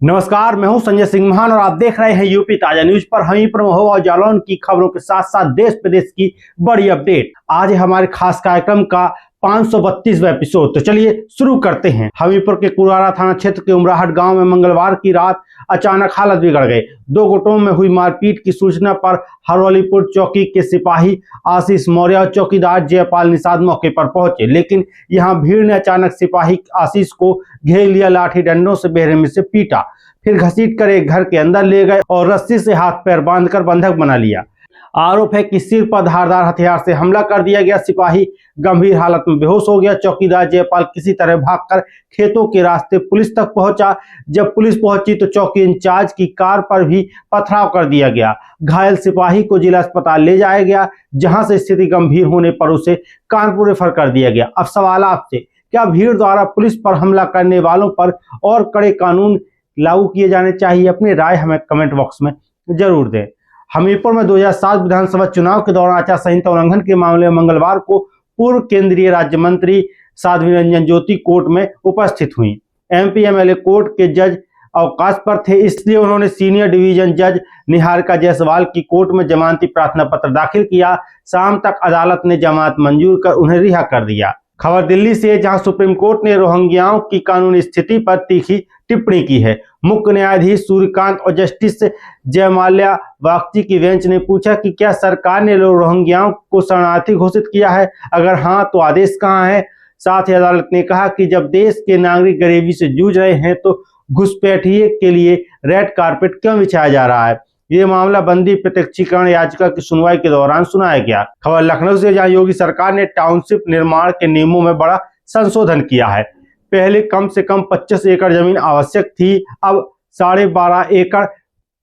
नमस्कार, मैं हूं संजय सिंह महान और आप देख रहे हैं यूपी ताजा न्यूज पर। वहीं पर महुआ और जालौन की खबरों के साथ साथ देश प्रदेश की बड़ी अपडेट। आज है हमारे खास कार्यक्रम का 532वां एपिसोड। तो चलिए शुरू करते हैं। हमीरपुर के कुरारा थाना क्षेत्र के उमराहट गांव में मंगलवार की रात अचानक हालत बिगड़ गई। दो गुटों में हुई मारपीट की सूचना पर हरवलीपुर चौकी के सिपाही आशीष मौर्य और चौकीदार जयपाल निषाद मौके पर पहुंचे, लेकिन यहां भीड़ ने अचानक सिपाही आशीष को घेर लिया, लाठी डंडों से बेरहमी से पीटा, फिर घसीट कर एक घर के अंदर ले गए और रस्सी से हाथ पैर बांधकर बंधक बना लिया। आरोप है कि सिर पर धारदार हथियार से हमला कर दिया गया। सिपाही गंभीर हालत में बेहोश हो गया। चौकीदार जयपाल किसी तरह भागकर खेतों के रास्ते पुलिस तक पहुंचा। जब पुलिस पहुंची तो चौकी इंचार्ज की कार पर भी पथराव कर दिया गया। घायल सिपाही को जिला अस्पताल ले जाया गया, जहां से स्थिति गंभीर होने पर उसे कानपुर रेफर कर दिया गया। अब सवाल आपसे, क्या भीड़ द्वारा पुलिस पर हमला करने वालों पर और कड़े कानून लागू किए जाने चाहिए? अपनी राय हमें कमेंट बॉक्स में जरूर दें। हमीरपुर में 2007 विधानसभा चुनाव के दौरान आचार संहिता उल्लंघन के मामले में मंगलवार को पूर्व केंद्रीय राज्य मंत्री साध्वी रंजन ज्योति कोर्ट में उपस्थित हुई। एमपी एमएलए कोर्ट के जज अवकाश पर थे, इसलिए उन्होंने सीनियर डिवीजन जज निहारिका जायसवाल की कोर्ट में जमानती प्रार्थना पत्र दाखिल किया। शाम तक अदालत ने जमानत मंजूर कर उन्हें रिहा कर दिया। खबर दिल्ली से, जहां सुप्रीम कोर्ट ने रोहिंग्याओं की कानूनी स्थिति पर तीखी टिप्पणी की है। मुख्य न्यायाधीश सूर्यकांत और जस्टिस जयमाल्या बागची की बेंच ने पूछा कि क्या सरकार ने रोहिंग्याओं को शरणार्थी घोषित किया है? अगर हाँ, तो आदेश कहां है? साथ ही अदालत ने कहा कि जब देश के नागरिक गरीबी से जूझ रहे हैं तो घुसपैठिए के लिए रेड कारपेट क्यों बिछाया जा रहा है? ये मामला बंदी प्रत्यक्षीकरण याचिका की सुनवाई के दौरान सुनाया गया। खबर लखनऊ से, जहां योगी सरकार ने टाउनशिप निर्माण के नियमों में बड़ा संशोधन किया है। पहले कम से कम 25 एकड़ जमीन आवश्यक थी, अब 12.5 एकड़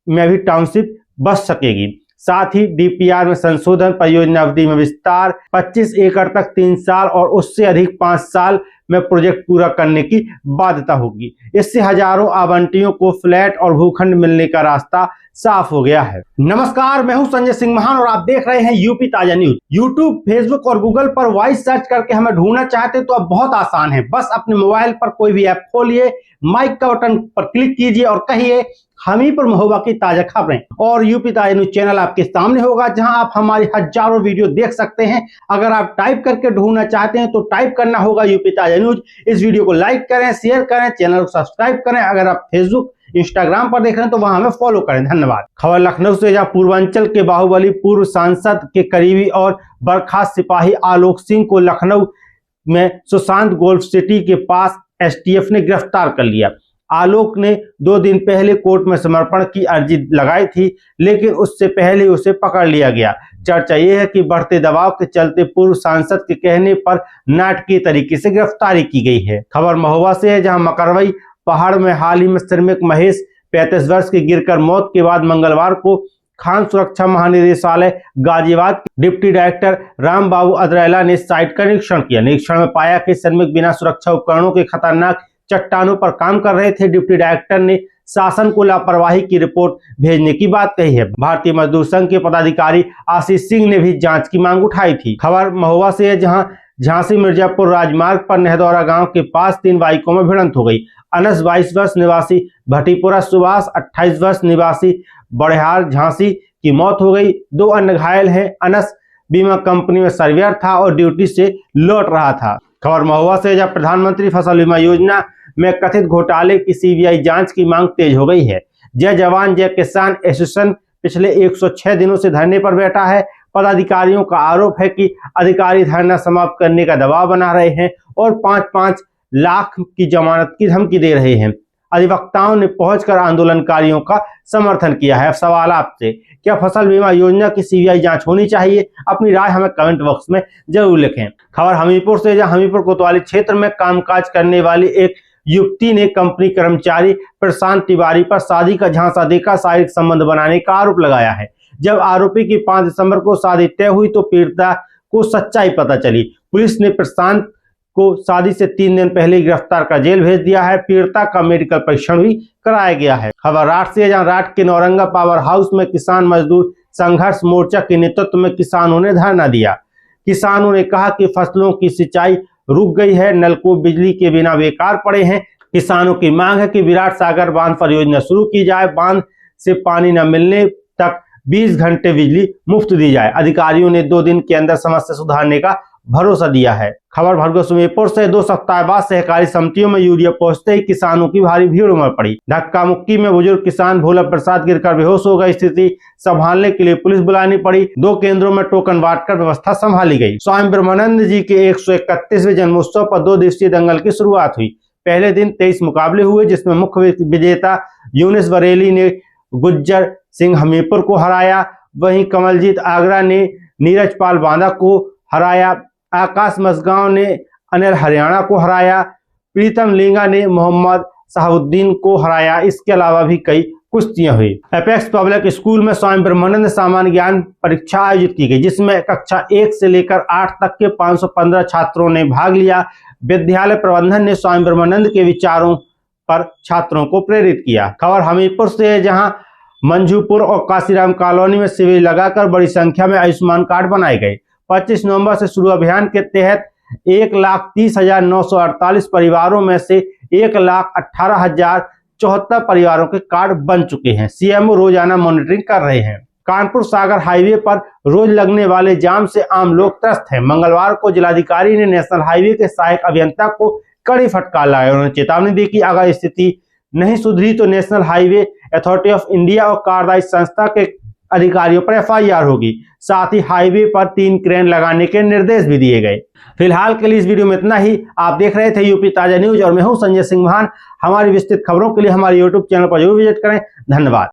में भी टाउनशिप बच सकेगी। साथ ही डीपीआर में संशोधन, परियोजना अवधि में विस्तार, 25 एकड़ तक 3 साल और उससे अधिक 5 साल में प्रोजेक्ट पूरा करने की बाध्यता होगी। इससे हजारों आवंटियों को फ्लैट और भूखंड मिलने का रास्ता साफ हो गया है। नमस्कार, मैं हूं संजय सिंह महान और आप देख रहे हैं यूपी ताजा न्यूज। यूट्यूब, फेसबुक और गूगल पर वॉइस सर्च करके हमें ढूंढना चाहते तो अब बहुत आसान है। बस अपने मोबाइल पर कोई भी ऐप खोलिए, माइक का बटन पर क्लिक कीजिए और कहिए हमीरपुर महुआ की ताजा खबरें, और यूपी ताजा न्यूज चैनल आपके सामने होगा, जहां आप हमारी हजारों वीडियो देख सकते हैं। अगर आप टाइप करके ढूंढना चाहते हैं तो टाइप करना होगा यूपी ताजा न्यूज। इस वीडियो को लाइक करें, शेयर करें, चैनल को सब्सक्राइब करें। अगर आप फेसबुक, इंस्टाग्राम पर देख रहे हैं तो वहां हमें फॉलो करें। धन्यवाद। खबर लखनऊ से, जहां पूर्वांचल के बाहुबली पूर्व सांसद के करीबी और बर्खास्त सिपाही आलोक सिंह को लखनऊ में सुशांत गोल्फ सिटी के पास एसटीएफ ने गिरफ्तार कर लिया। आलोक ने 2 दिन पहले कोर्ट में समर्पण की अर्जी लगाई थी, लेकिन उससे पहले उसे पकड़ लिया गया। चर्चा यह है कि बढ़ते दबाव के चलते पूर्व सांसद के कहने पर नाटकीय तरीके से गिरफ्तारी की गई है। खबर महुआ से है, जहां मकरवई पहाड़ में हाल ही में श्रमिक महेश 35 वर्ष की गिरकर मौत के बाद मंगलवार को खान सुरक्षा महानिदेशालय गाजियाबाद के डिप्टी डायरेक्टर राम बाबू अदरैला ने साइट का निरीक्षण किया। निरीक्षण में पाया कि श्रमिक बिना सुरक्षा उपकरणों के खतरनाक चट्टानों पर काम कर रहे थे। डिप्टी डायरेक्टर ने शासन को लापरवाही की रिपोर्ट भेजने की बात कही है। भारतीय मजदूर संघ के पदाधिकारी आशीष सिंह ने भी जांच की मांग उठाई थी। खबर महुआ से है, जहां झांसी मिर्जापुर राजमार्ग पर नेहदौरा गांव के पास 3 बाइकों में भिड़ंत हो गई। अनस 22 वर्ष निवासी भटीपुरा, सुभाष 28 वर्ष निवासी बड़ेहाल झांसी की मौत हो गई। 2 अन्य घायल हैं। अनस बीमा कंपनी में सर्वेयर था और ड्यूटी से लौट रहा था। खबर महुआ से, जहां प्रधानमंत्री फसल बीमा योजना में कथित घोटाले की सीबीआई जांच की मांग तेज हो गई है। जय जवान जय किसान एसोसिएशन पिछले 106 दिनों से धरने पर बैठा है। पदाधिकारियों का आरोप है कि अधिकारी धरना समाप्त करने का दबाव बना रहे हैं और 5-5 लाख की जमानत की धमकी दे रहे हैं। अधिवक्ताओं ने पहुंचकर आंदोलनकारियों का समर्थन किया है। अब सवाल आपसे, क्या फसल बीमा योजना की सीबीआई जांच होनी चाहिए? अपनी राय हमें कमेंट बॉक्स में जरूर लिखें। खबर हमीरपुर से, जहां हमीरपुर कोतवाली क्षेत्र में कामकाज करने वाली एक युवती ने कंपनी कर्मचारी प्रशांत तिवारी पर शादी का झांसा देकर शारीरिक संबंध बनाने का आरोप लगाया है। जब आरोपी की 5 दिसंबर को शादी तय हुई तो पीड़िता को सच्चाई पता चली। पुलिस ने प्रशांत को शादी से 3 दिन पहले गिरफ्तार कर जेल भेज दिया है। पीड़िता का मेडिकल परीक्षण भी कराया गया है। खबर राठ से, जहां राठ के नौरंगा पावर हाउस में किसान मजदूर संघर्ष मोर्चा के नेतृत्व में किसानों ने धरना दिया। किसानों ने कहा कि फसलों की सिंचाई रुक गई है, नलकूप बिजली के बिना बेकार पड़े हैं। किसानों की मांग है कि विराट सागर बांध परियोजना शुरू की जाए, बांध से पानी न मिलने तक 20 घंटे बिजली मुफ्त दी जाए। अधिकारियों ने 2 दिन के अंदर समस्या सुधारने का भरोसा दिया है। खबर भरगों सुमेरपुर से 2 सप्ताह बाद सहकारी समितियों में यूरिया पहुंचते ही किसानों की भारी भीड़ उमड़ पड़ी। धक्का मुक्की में बुजुर्ग किसान भोला प्रसाद गिरकर बेहोश हो गए। स्थिति संभालने के लिए पुलिस बुलानी पड़ी। 2 केंद्रों में टोकन बांटकर व्यवस्था संभाली गई। स्वामी ब्रह्मानंद जी के 131वें जन्मोत्सव पर 2 दिवसीय दंगल की शुरुआत हुई। पहले दिन 23 मुकाबले हुए, जिसमें मुख्य विजेता यूनिस बरेली ने गुज्जर सिंह हमीरपुर को हराया। वहीं कमलजीत आगरा ने नीरज पाल बांदा को हराया। आकाश मसगांव ने अनिल हरियाणा को हराया। प्रीतम लिंगा ने मोहम्मद साहुद्दीन को हराया। इसके अलावा भी कई कुश्तियां हुई। एपेक्स पब्लिक स्कूल में स्वामी ब्रह्मानंद सामान्य ज्ञान परीक्षा आयोजित की गई, जिसमें कक्षा 1 से लेकर 8 तक के 515 छात्रों ने भाग लिया। विद्यालय प्रबंधन ने स्वामी ब्रह्मानंद के विचारों पर छात्रों को प्रेरित किया। खबर हमीरपुर से है, जहां मंजूपुर और काशीराम कॉलोनी में शिविर लगाकर बड़ी संख्या में आयुष्मान कार्ड बनाए गए। 25 नवंबर से शुरू अभियान के तहत 1,30,948 परिवारों में से 1,18,074 परिवारों के कार्ड बन चुके हैं। सीएमओ रोजाना मॉनिटरिंग कर रहे हैं। कानपुर सागर हाईवे पर रोज लगने वाले जाम से आम लोग त्रस्त हैं। मंगलवार को जिलाधिकारी ने नेशनल हाईवे के सहायक अभियंता को कड़ी फटकार लगाई। उन्होंने चेतावनी दी कि अगर स्थिति नहीं सुधरी तो national highway authority of India और कार्यदायी संस्था के अधिकारियों पर एफआईआर होगी। साथ ही हाईवे पर 3 क्रेन लगाने के निर्देश भी दिए गए। फिलहाल के लिए इस वीडियो में इतना ही। आप देख रहे थे यूपी ताजा न्यूज और मैं हूं संजय सिंह महान। हमारी विस्तृत खबरों के लिए हमारे यूट्यूब चैनल पर जरूर विजिट करें। धन्यवाद।